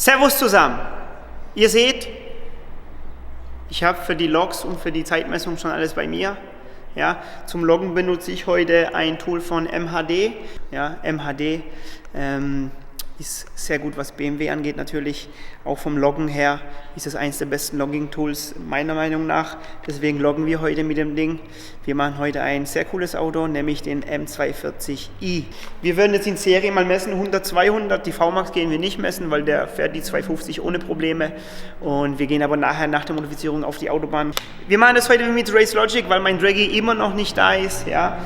Servus zusammen. Ihr seht, ich habe für die Logs und für die Zeitmessung schon alles bei mir. Ja, zum Loggen benutze ich heute ein Tool von MHD. Ja, MHD ist sehr gut, was BMW angeht natürlich. Auch vom Loggen her ist es eines der besten Logging-Tools meiner Meinung nach. Deswegen loggen wir heute mit dem Ding. Wir machen heute ein sehr cooles Auto, nämlich den M240i. Wir werden jetzt in Serie mal messen, 100, 200. Die VMAX gehen wir nicht messen, weil der fährt die 250 ohne Probleme. Und wir gehen aber nachher nach der Modifizierung auf die Autobahn. Wir machen das heute mit Race Logic, weil mein Draggy immer noch nicht da ist. Ja.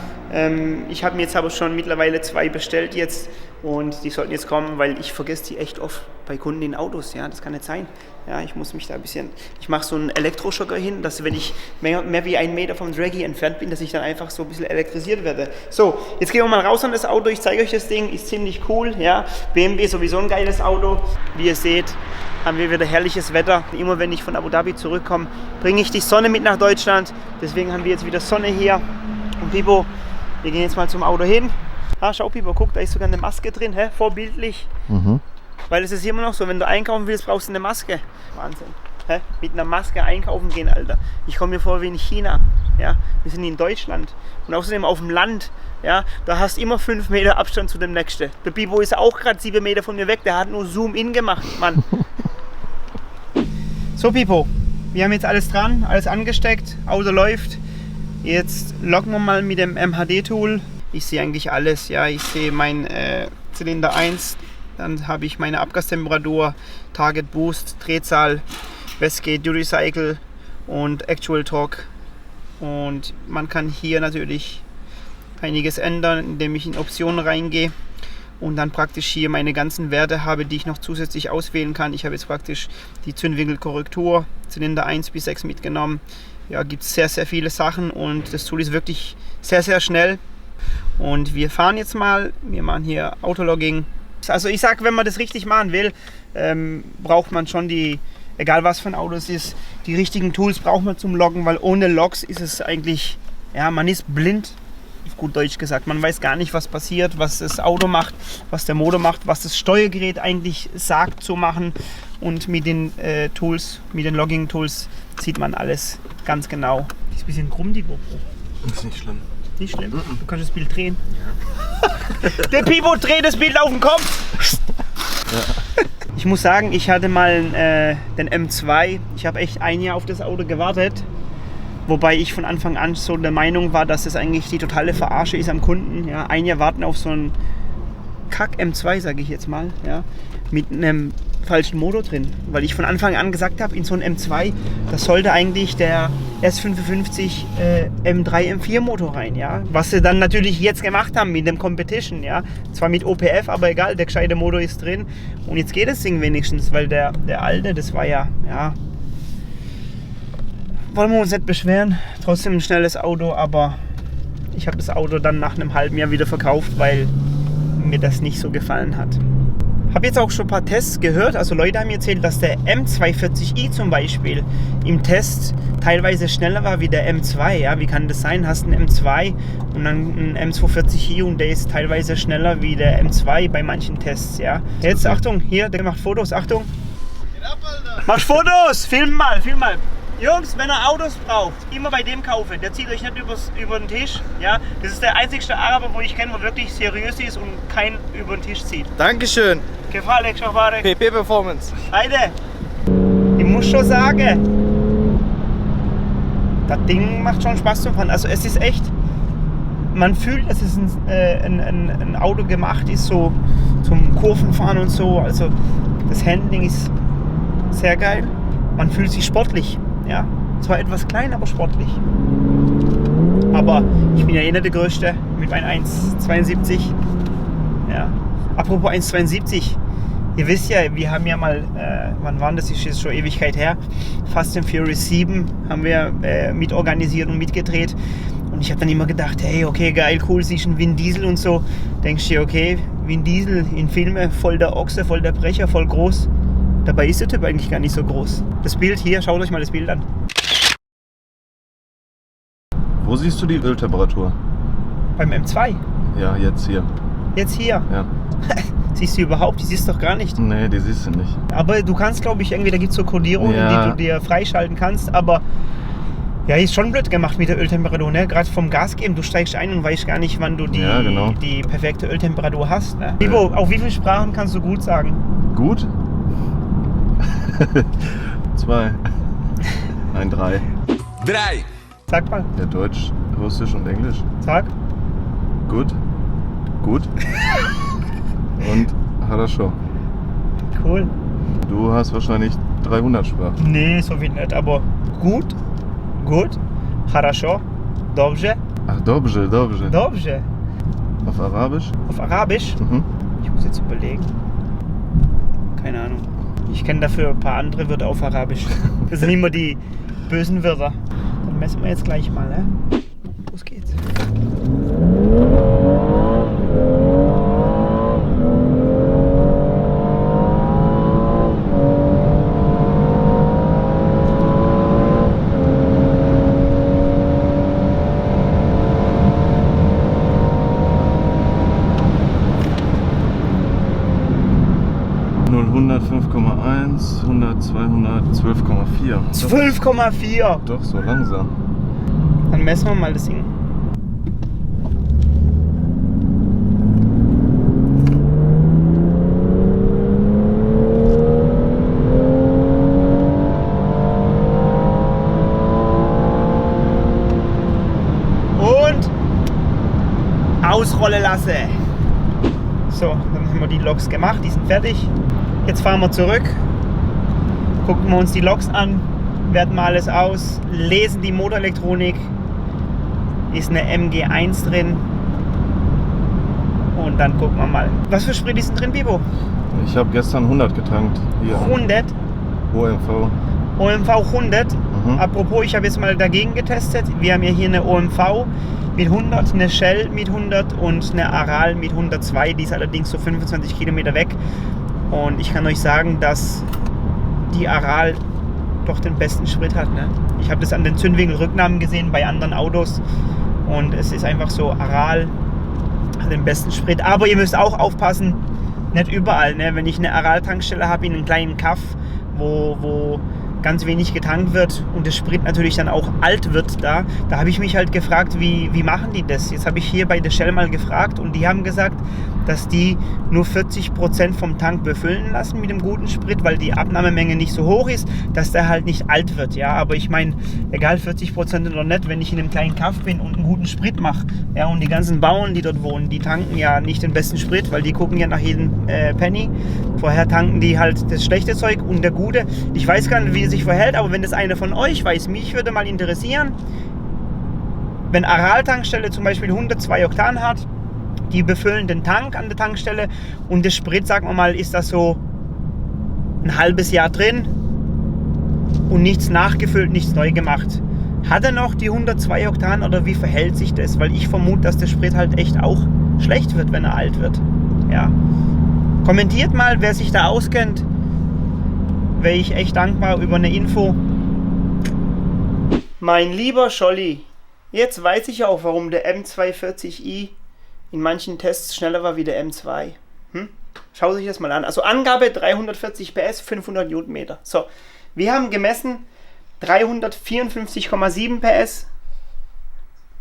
Ich habe mir jetzt aber schon mittlerweile 2 bestellt jetzt und die sollten jetzt kommen, weil ich vergesse die echt oft bei Kunden in Autos. Ja, das kann nicht sein. Ja, ich muss mich da ein bisschen, ich mache so einen Elektroschocker hin, dass wenn ich mehr wie 1 Meter vom Draggy entfernt bin, dass ich dann einfach so ein bisschen elektrisiert werde. So, jetzt gehen wir mal raus an das Auto. Ich zeige euch das Ding, ist ziemlich cool. Ja, BMW ist sowieso ein geiles Auto. Wie ihr seht, haben wir wieder herrliches Wetter. Immer wenn ich von Abu Dhabi zurückkomme, bringe ich die Sonne mit nach Deutschland. Deswegen haben wir jetzt wieder Sonne hier. Und Pipo, wir gehen jetzt mal zum Auto hin. Ah, schau Pipo, guck, da ist sogar eine Maske drin, hä? Vorbildlich. Weil es ist immer noch so, wenn du einkaufen willst, brauchst du eine Maske. Wahnsinn. Hä? Mit einer Maske einkaufen gehen, Alter. Ich komme mir vor wie in China. Ja? Wir sind in Deutschland. Und außerdem auf dem Land. Ja? Da hast du immer 5 Meter Abstand zu dem Nächsten. Der Pipo ist auch gerade 7 Meter von mir weg. Der hat nur Zoom-In gemacht, Mann. So Pipo, wir haben jetzt alles dran, alles angesteckt. Auto läuft. Jetzt loggen wir mal mit dem MHD-Tool. Ich sehe eigentlich alles. Ja, ich sehe mein Zylinder 1, dann habe ich meine Abgastemperatur, Target Boost, Drehzahl, Wastegate, Duty Cycle und Actual Torque. Und man kann hier natürlich einiges ändern, indem ich in Optionen reingehe und dann praktisch hier meine ganzen Werte habe, die ich noch zusätzlich auswählen kann. Ich habe jetzt praktisch die Zündwinkelkorrektur, Zylinder 1 bis 6 mitgenommen. Ja, gibt es sehr, sehr viele Sachen und das Tool ist wirklich sehr, sehr schnell. Und wir fahren jetzt mal, wir machen hier Autologging. Also ich sage, wenn man das richtig machen will, braucht man schon die, egal was für ein Auto es ist, die richtigen Tools braucht man zum Loggen, weil ohne Logs ist es eigentlich, ja, man ist blind, auf gut Deutsch gesagt. Man weiß gar nicht, was passiert, was das Auto macht, was der Motor macht, was das Steuergerät eigentlich sagt zu machen. Und mit den Tools, mit den Logging-Tools sieht man alles ganz genau. Die ist ein bisschen krumm, die GoPro. Das ist nicht schlimm. Nicht schlimm. Du kannst das Bild drehen. Ja. Der Pipo dreht das Bild auf den Kopf. Ja. Ich muss sagen, ich hatte mal den M2. Ich habe echt 1 Jahr auf das Auto gewartet. Wobei ich von Anfang an so der Meinung war, dass es eigentlich die totale Verarsche ist am Kunden. Ja, 1 Jahr warten auf so einen Kack M2, sage ich jetzt mal. Ja, mit einem falschen Motor drin. Weil ich von Anfang an gesagt habe, in so einem M2, das sollte eigentlich der S55 M3 M4 Motor rein, ja. Was sie dann natürlich jetzt gemacht haben mit dem Competition, ja. Zwar mit OPF, aber egal, der gescheite Motor ist drin. Und jetzt geht das Ding wenigstens, weil der alte, das war ja, wollen wir uns nicht beschweren. Trotzdem ein schnelles Auto, aber ich habe das Auto dann nach einem halben Jahr wieder verkauft, weil mir das nicht so gefallen hat. Habe jetzt auch schon ein paar Tests gehört, also Leute haben mir erzählt, dass der M240i zum Beispiel im Test teilweise schneller war wie der M2. Ja, wie kann das sein? Hast einen M2 und dann einen M240i und der ist teilweise schneller wie der M2 bei manchen Tests. Ja. Jetzt Achtung, hier, der macht Fotos, Achtung. Mach Fotos, film mal. Jungs, wenn ihr Autos braucht, immer bei dem kaufen. Der zieht euch nicht über den Tisch. Ja? Das ist der einzigste Araber, wo ich kenne, wo wirklich seriös ist und keinen über den Tisch zieht. Dankeschön. Gefallen, Schafare. PP Performance. Heide, ich muss schon sagen, das Ding macht schon Spaß zu fahren. Also es ist echt, man fühlt, dass es ein Auto gemacht ist, so zum Kurvenfahren und so. Also das Handling ist sehr geil. Man fühlt sich sportlich. Ja, zwar etwas klein, aber sportlich. Aber ich bin ja eh nicht der Größte mit meinen 1,72. Ja. Apropos 1,72. Ihr wisst ja, wir haben ja mal, wann war das? Ist jetzt schon Ewigkeit her. Fast and Furious 7 haben wir mitorganisiert und mitgedreht. Und ich habe dann immer gedacht, hey, okay, geil, cool, siehst du Vin Diesel und so. Denkst du dir, okay, Vin Diesel in Filmen, voll der Ochse, voll der Brecher, voll groß. Dabei ist der Typ eigentlich gar nicht so groß. Das Bild hier, schaut euch mal das Bild an. Wo siehst du die Öltemperatur? Beim M2. Ja, jetzt hier. Jetzt hier. Ja. Siehst du überhaupt? Die siehst du doch gar nicht. Nee, die siehst du nicht. Aber du kannst, glaube ich, irgendwie, da gibt es so Kodierungen, Ja. die du dir freischalten kannst. Aber ja, ist schon blöd gemacht mit der Öltemperatur, ne? Gerade vom Gas geben, du steigst ein und weißt gar nicht, wann du die, Ja, genau. die perfekte Öltemperatur hast. Ne? Ivo, auf wie viele Sprachen kannst du gut sagen? Gut? 2. Nein, 3. 3. Sag mal, Ja, Deutsch, Russisch und Englisch. sag. Gut. Gut. Und хорошо. Cool. Du hast wahrscheinlich 300 Sprachen. Nee, so viel nicht, aber gut, хорошо, dobrze, Ach, dobrze, dobrze. dobrze. Auf Arabisch? Auf Arabisch? Mhm. Ich muss jetzt überlegen. Keine Ahnung. Ich kenne dafür ein paar andere Wörter auf Arabisch. Das sind immer die bösen Wörter. Dann messen wir jetzt gleich mal, ne? Los geht's. Null, 100, 5,1, 100, 200, 12,4. 12,4. Doch, so langsam. Dann messen wir mal das Ding. Und ausrollen lassen. So, dann haben wir die Loks gemacht, die sind fertig. Jetzt fahren wir zurück, gucken wir uns die Loks an, werten mal alles aus, lesen die Motorelektronik. Ist eine MG1 drin. Und dann gucken wir mal. Was für Sprit ist denn drin, Bibo? Ich habe gestern 100 getankt. Hier. 100. OMV. OMV 100. Mhm. Apropos, ich habe jetzt mal dagegen getestet. Wir haben ja hier eine OMV mit 100, eine Shell mit 100 und eine Aral mit 102. Die ist allerdings so 25 Kilometer weg. Und ich kann euch sagen, dass die Aral doch den besten Sprit hat. Ne? Ich habe das an den Zündwinkelrücknahmen gesehen bei anderen Autos. Und es ist einfach so, Aral hat den besten Sprit. Aber ihr müsst auch aufpassen, nicht überall. Ne? Wenn ich eine Aral-Tankstelle habe in einem kleinen Kaff, wo ganz wenig getankt wird und der Sprit natürlich dann auch alt wird da habe ich mich halt gefragt, wie machen die das? Jetzt habe ich hier bei der Shell mal gefragt und die haben gesagt, dass die nur 40% vom Tank befüllen lassen mit dem guten Sprit, weil die Abnahmemenge nicht so hoch ist, dass der halt nicht alt wird. Ja, aber ich meine, egal 40% oder nicht, wenn ich in einem kleinen Kaff bin und einen guten Sprit mache, ja, und die ganzen Bauern, die dort wohnen, die tanken ja nicht den besten Sprit, weil die gucken ja nach jedem Penny. Vorher tanken die halt das schlechte Zeug und der gute. Ich weiß gar nicht, wie es sich verhält, aber wenn das einer von euch weiß, mich würde mal interessieren, wenn Aral-Tankstelle zum Beispiel 102 Oktan hat, die befüllen den Tank an der Tankstelle und der Sprit, sagen wir mal, ist das so ein halbes Jahr drin und nichts nachgefüllt, nichts neu gemacht. Hat er noch die 102 Oktan oder wie verhält sich das? Weil ich vermute, dass der Sprit halt echt auch schlecht wird, wenn er alt wird. Ja. Kommentiert mal, wer sich da auskennt. Wäre ich echt dankbar über eine Info. Mein lieber Scholli, jetzt weiß ich auch, warum der M240i in manchen Tests schneller war wie der M2. Schau sich das mal an. Also Angabe 340 PS, 500 Newtonmeter. So, wir haben gemessen 354,7 PS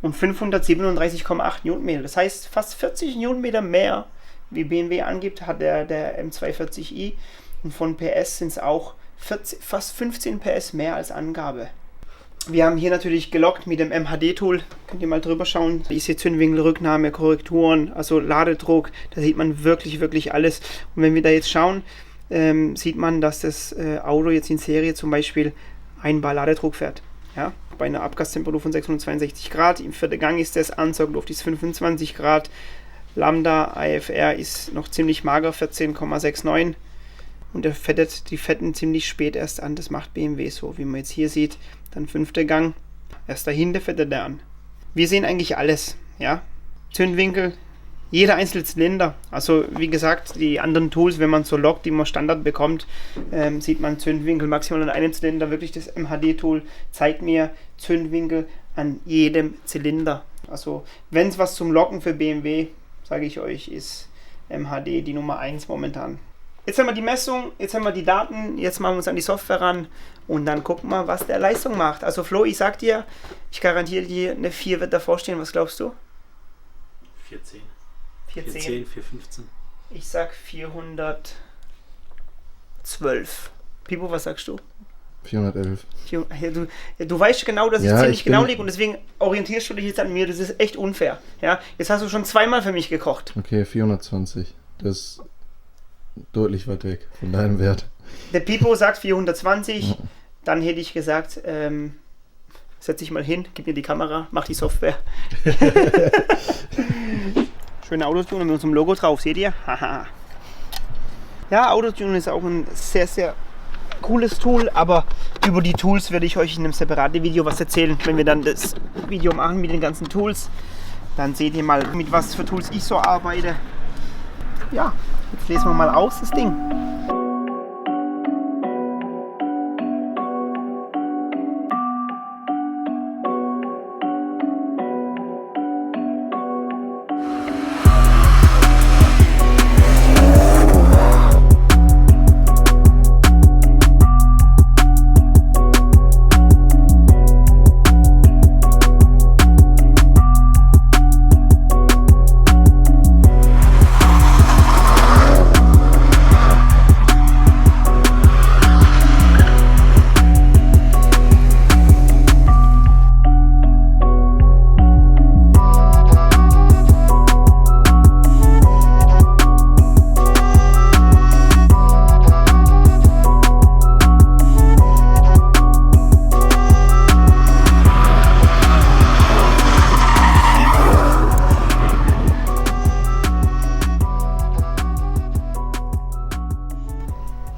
und 537,8 Newtonmeter. Das heißt, fast 40 Newtonmeter mehr, wie BMW angibt, hat der M240i. Und von PS sind es auch fast 15 PS mehr als Angabe. Wir haben hier natürlich gelockt mit dem MHD-Tool. Könnt ihr mal drüber schauen. Da ist hier Zündwinkelrücknahme, Korrekturen, also Ladedruck. Da sieht man wirklich, wirklich alles. Und wenn wir da jetzt schauen, sieht man, dass das Auto jetzt in Serie zum Beispiel 1 Bar Ladedruck fährt. Ja? Bei einer Abgastemperatur von 662 Grad. Im 4. Gang ist das, Ansaugluft ist 25 Grad. Lambda IFR ist noch ziemlich mager, 14,69. Und die fetten ziemlich spät erst an. Das macht BMW so, wie man jetzt hier sieht. Dann 5. Gang. Erst dahinter fettet er an. Wir sehen eigentlich alles. Ja? Zündwinkel, jeder einzelne Zylinder. Also wie gesagt, die anderen Tools, wenn man so lockt, die man Standard bekommt, sieht man Zündwinkel maximal an einem Zylinder. Wirklich das MHD-Tool zeigt mir Zündwinkel an jedem Zylinder. Also wenn es was zum Locken für BMW, sage ich euch, ist MHD die Nummer 1 momentan. Jetzt haben wir die Messung, jetzt haben wir die Daten, jetzt machen wir uns an die Software ran und dann gucken wir, was der Leistung macht. Also Flo, ich sag dir, ich garantiere dir, eine 4 wird davor stehen. Was glaubst du? 410. 410. 415. Ich sag 412. Pipo, was sagst du? 411. Du weißt genau, dass ich Ja, ziemlich ich genau bin- liege und deswegen orientierst du dich jetzt an mir. Das ist echt unfair. Ja? Jetzt hast du schon zweimal für mich gekocht. Okay, 420. Das ist deutlich weit weg von deinem Wert. Der Pipo sagt 420. Dann hätte ich gesagt, setz dich mal hin, gib mir die Kamera, mach die Software. Schöne Autotune mit unserem Logo drauf, seht ihr? Haha. Ja, Autotune ist auch ein sehr, sehr cooles Tool, aber über die Tools werde ich euch in einem separaten Video was erzählen. Wenn wir dann das Video machen mit den ganzen Tools, dann seht ihr mal, mit was für Tools ich so arbeite. Ja, jetzt lesen wir mal aus das Ding.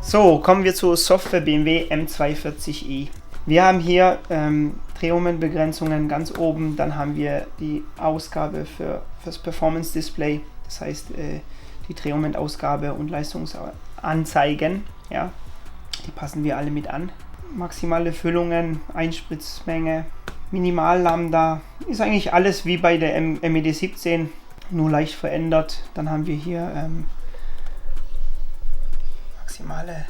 So, kommen wir zur Software BMW M240i. Wir haben hier Drehmomentbegrenzungen ganz oben, dann haben wir die Ausgabe für das Performance Display, das heißt die Drehmomentausgabe und Leistungsanzeigen, ja, die passen wir alle mit an. Maximale Füllungen, Einspritzmenge, Minimal-Lambda, ist eigentlich alles wie bei der MED 17, nur leicht verändert. Dann haben wir hier maximale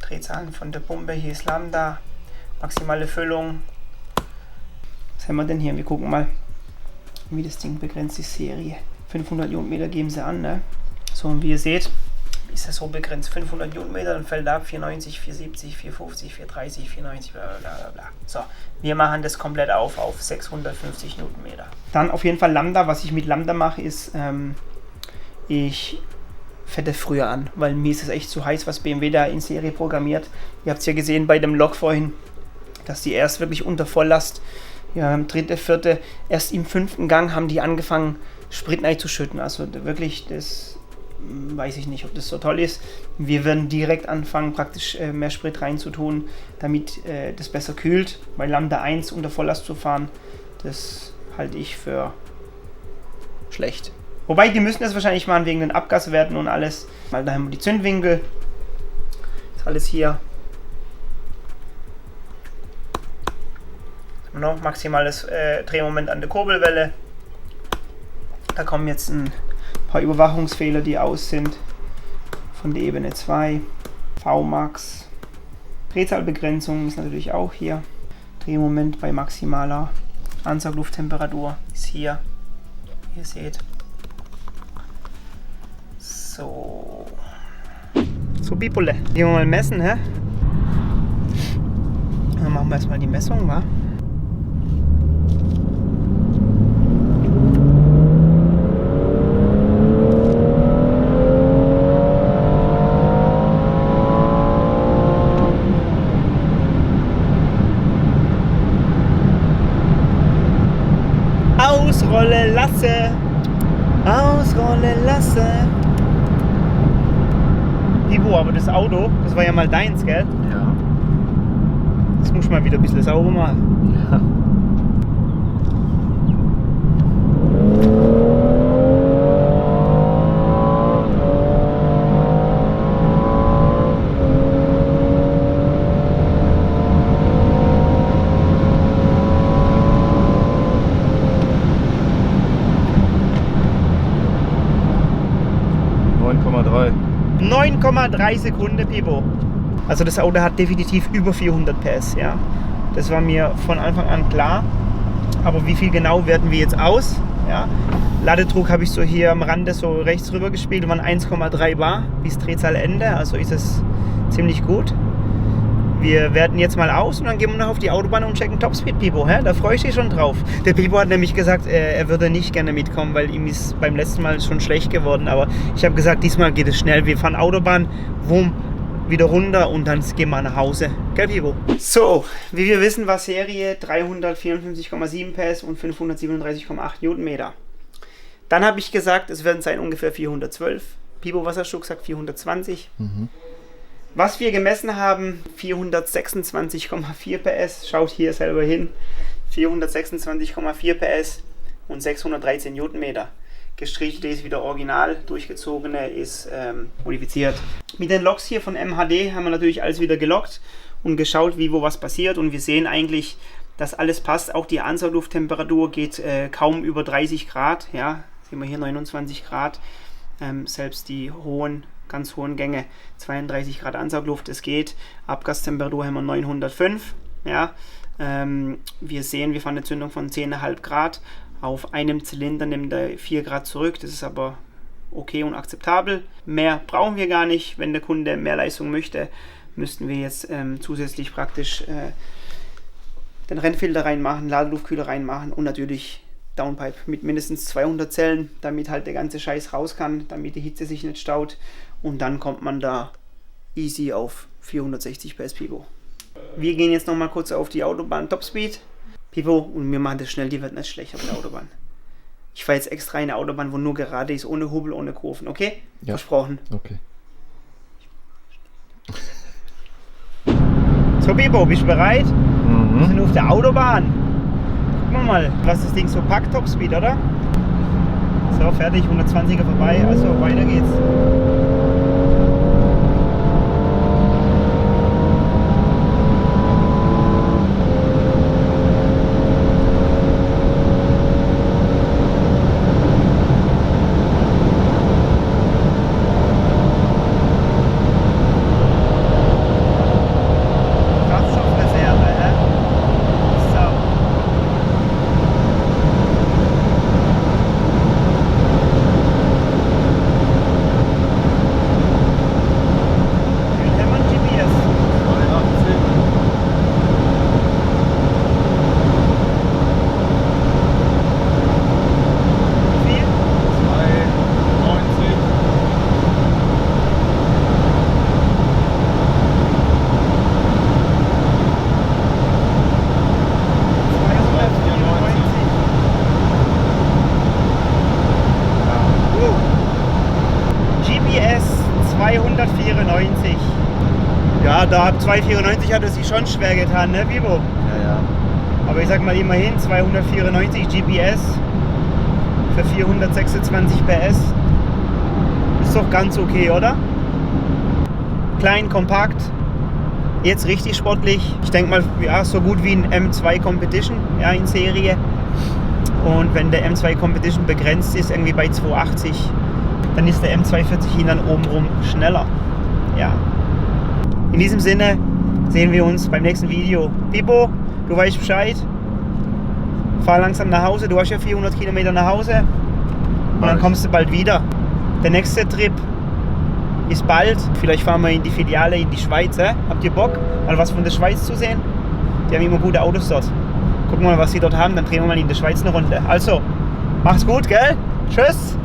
Drehzahlen von der Pumpe, hier ist Lambda, maximale Füllung. Was haben wir denn hier? Wir gucken mal, wie das Ding begrenzt ist, Serie. 500 Newtonmeter geben sie an, ne? So, und wie ihr seht, ist das so begrenzt. 500 Newtonmeter, dann fällt ab 490, 470, 450, 430, 490, bla bla bla bla. So, wir machen das komplett auf 650 Newtonmeter. Dann auf jeden Fall Lambda. Was ich mit Lambda mache, ist, ich fette früher an, weil mir ist es echt zu heiß, was BMW da in Serie programmiert. Ihr habt es ja gesehen bei dem Log vorhin, dass die erst wirklich unter Volllast, ja, im 3., 4., erst im 5. Gang haben die angefangen, Sprit einzuschütten. Also wirklich, das weiß ich nicht, ob das so toll ist. Wir werden direkt anfangen, praktisch mehr Sprit reinzutun, damit das besser kühlt. Bei Lambda 1 unter Volllast zu fahren, das halte ich für schlecht. Wobei, die müssen das wahrscheinlich machen wegen den Abgaswerten und alles. Weil da haben wir die Zündwinkel. Ist alles hier. Noch maximales Drehmoment an der Kurbelwelle. Da kommen jetzt ein paar Überwachungsfehler, die aus sind. Von der Ebene 2. Vmax. Drehzahlbegrenzung ist natürlich auch hier. Drehmoment bei maximaler Ansauglufttemperatur ist hier. Wie ihr seht. So. So, Bipole. Gehen wir mal messen, hä? Dann machen wir erstmal die Messung, wa? Ausrollen lasse. Ausrollen lasse. Ivo, aber das Auto, das war ja mal deins, gell? Ja. Das muss ich mal wieder ein bisschen sauber machen. Ja. 1,3 Sekunden, Pipo. Also das Auto hat definitiv über 400 PS, ja. Das war mir von Anfang an klar. Aber wie viel genau werten wir jetzt aus? Ja. Ladedruck habe ich so hier am Rande so rechts rüber gespielt, waren 1,3 bar bis Drehzahlende, also ist es ziemlich gut. Wir werten jetzt mal aus und dann gehen wir noch auf die Autobahn und checken Topspeed, Pipo. Da freue ich mich schon drauf. Der Pipo hat nämlich gesagt, er würde nicht gerne mitkommen, weil ihm ist beim letzten Mal schon schlecht geworden. Aber ich habe gesagt, diesmal geht es schnell. Wir fahren Autobahn, wumm, wieder runter und dann gehen wir nach Hause. Gell, Pipo? So, wie wir wissen, war Serie 354,7 PS und 537,8 Newtonmeter. Dann habe ich gesagt, es werden sein ungefähr 412. Pipo, was hast du gesagt? 420. Was wir gemessen haben, 426,4 PS, schaut hier selber hin, 426,4 PS und 613 Newtonmeter. Gestrichelte ist wieder original, durchgezogene ist modifiziert. Mit den Loks hier von MHD haben wir natürlich alles wieder gelockt und geschaut, wie wo was passiert, und wir sehen eigentlich, dass alles passt. Auch die Ansauglufttemperatur geht kaum über 30 Grad, ja, sehen wir hier 29 Grad, selbst die ganz hohen Gänge, 32 Grad Ansaugluft, es geht. Abgastemperatur haben wir 905. Ja. Wir sehen, wir fahren eine Zündung von 10,5 Grad. Auf einem Zylinder nimmt er 4 Grad zurück. Das ist aber okay und akzeptabel. Mehr brauchen wir gar nicht. Wenn der Kunde mehr Leistung möchte, müssten wir jetzt zusätzlich praktisch den Rennfilter reinmachen, Ladeluftkühler reinmachen und natürlich Downpipe mit mindestens 200 Zellen, damit halt der ganze Scheiß raus kann, damit die Hitze sich nicht staut, und dann kommt man da easy auf 460 PS, Pipo. Wir gehen jetzt nochmal kurz auf die Autobahn Topspeed, Pipo, und wir machen das schnell, die wird nicht schlecht auf der Autobahn. Ich fahre jetzt extra eine Autobahn, wo nur gerade ist, ohne Hubel, ohne Kurven, okay? Ja. Versprochen. Okay. So, Pipo, bist du bereit? Wir sind auf der Autobahn. Gucken wir mal, was das Ding so packt, Topspeed, oder? So, fertig, 120er vorbei, also weiter geht's. GPS 294. Ja, da ab 294 hat es sich schon schwer getan, ne, Pipo? Ja. Aber ich sag mal immerhin 294 GPS für 426 PS. Ist doch ganz okay, oder? Klein, kompakt. Jetzt richtig sportlich. Ich denke mal, ja, so gut wie ein M2 Competition, ja, in Serie. Und wenn der M2 Competition begrenzt ist, irgendwie bei 280, dann ist der M240 ihn dann obenrum schneller. Ja. In diesem Sinne sehen wir uns beim nächsten Video. Pipo, du weißt Bescheid. Fahr langsam nach Hause. Du hast ja 400 Kilometer nach Hause. Und dann kommst du bald wieder. Der nächste Trip ist bald. Vielleicht fahren wir in die Filiale in die Schweiz. Habt ihr Bock, mal was von der Schweiz zu sehen? Die haben immer gute Autos dort. Gucken wir mal, was sie dort haben. Dann drehen wir mal in der Schweiz eine Runde. Also, macht's gut, gell? Tschüss!